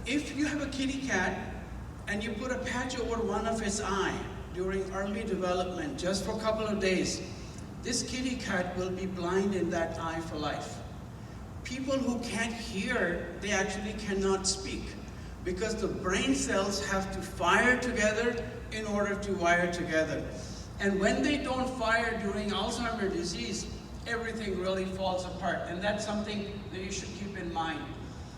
if you have a kitty cat and you put a patch over one of its eye during early development, just for a couple of days, this kitty cat will be blind in that eye for life. People who can't hear, they actually cannot speak because the brain cells have to fire together in order to wire together. And when they don't fire during Alzheimer's disease, everything really falls apart. And that's something that you should keep in mind.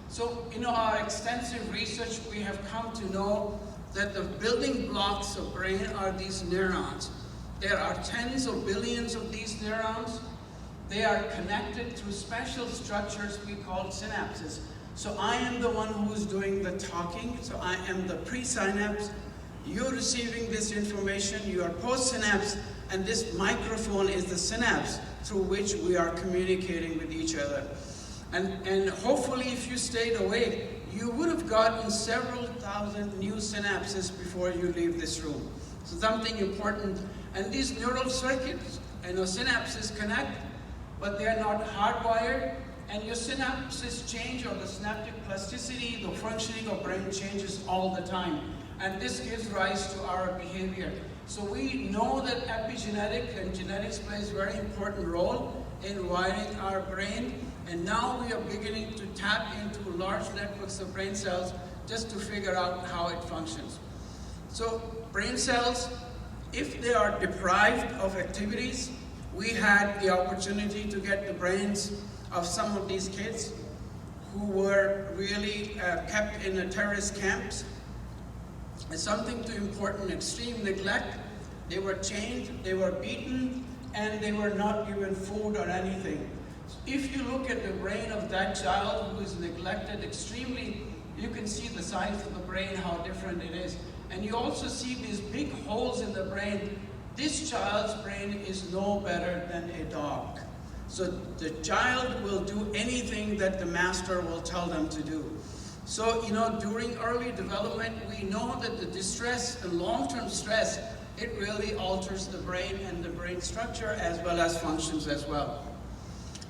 So, in our extensive research, we have come to know that the building blocks of brain are these neurons. There are tens of billions of these neurons. They are connected through special structures we call synapses. So I am the one who's doing the talking, so I am the pre-synapse. You're receiving this information, you are post-synapse, and this microphone is the synapse through which we are communicating with each other. And hopefully if you stayed awake, you would have gotten several thousand new synapses before you leave this room. So something important, and these neural circuits, synapses connect, but they are not hardwired, and your synapses change, or the synaptic plasticity, the functioning of brain changes all the time. And this gives rise to our behavior. So we know that epigenetic and genetics plays a very important role in wiring our brain, and now we are beginning to tap into large networks of brain cells just to figure out how it functions. So brain cells, if they are deprived of activities, we had the opportunity to get the brains of some of these kids who were really kept in the terrorist camps. It's something too important, extreme neglect. They were chained, they were beaten, and they were not given food or anything. If you look at the brain of that child who is neglected extremely, you can see the size of the brain, how different it is. And you also see these big holes in the brain. This child's brain is no better than a dog. So the child will do anything that the master will tell them to do. So, during early development, we know that the distress, the long-term stress, it really alters the brain and the brain structure as well as functions as well.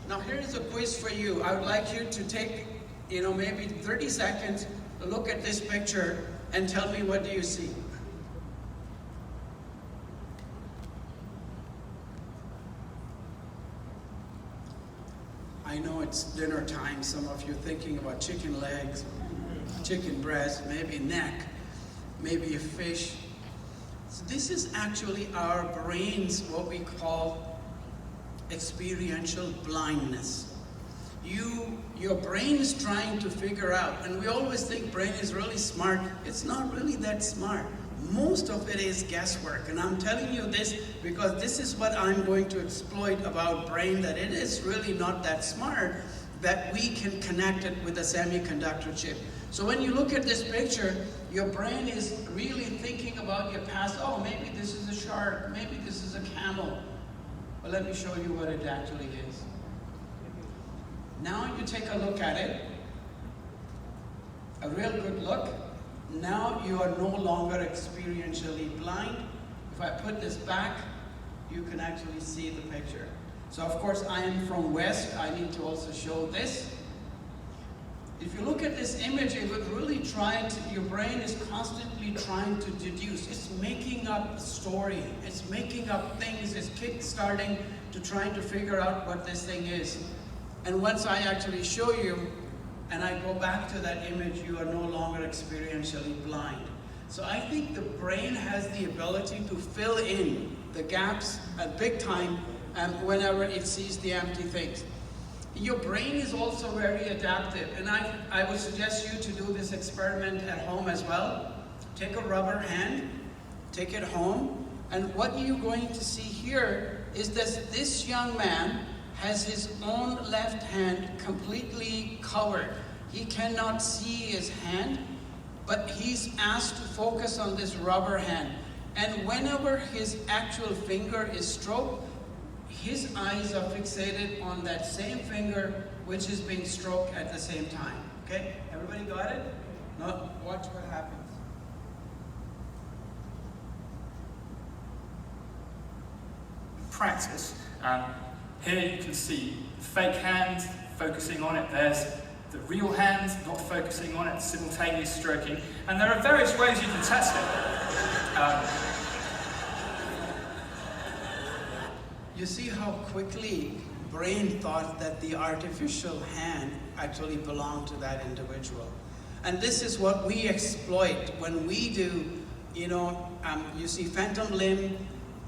Now here's a quiz for you. I would like you to take, maybe 30 seconds to look at this picture and tell me, what do you see? I know it's dinner time. Some of you thinking about chicken legs, chicken breast, maybe neck, maybe a fish. So this is actually our brain's, what we call experiential blindness. Your brain is trying to figure out, and we always think brain is really smart. It's not really that smart. Most of it is guesswork, and I'm telling you this because this is what I'm going to exploit about brain, that it is really not that smart, that we can connect it with a semiconductor chip. So when you look at this picture, your brain is really thinking about your past. Oh, maybe this is a shark, maybe this is a camel. But let me show you what it actually is. Now you take a look at it, a real good look. Now you are no longer experientially blind. If I put this back, you can actually see the picture. So of course I am from West, I need to also show this. If you look at this image, it would really your brain is constantly trying to deduce. It's making up a story, it's making up things, it's kick-starting to trying to figure out what this thing is. And once I actually show you, and I go back to that image, you are no longer experientially blind. So I think the brain has the ability to fill in the gaps at big time whenever it sees the empty things. Your brain is also very adaptive, and I would suggest you to do this experiment at home as well. Take a rubber hand, take it home, and what you're going to see here is that this young man has his own left hand completely covered. He cannot see his hand, but he's asked to focus on this rubber hand. And whenever his actual finger is stroked, his eyes are fixated on that same finger, which is being stroked at the same time. Okay, everybody got it? Now watch what happens. Practice. Here you can see fake hand focusing on it. There's the real hand, not focusing on it, simultaneous stroking, and there are various ways you can test it. You see how quickly brain thought that the artificial hand actually belonged to that individual. And this is what we exploit when we do, you see phantom limb,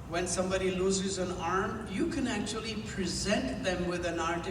when somebody loses an arm, you can actually present them with an artificial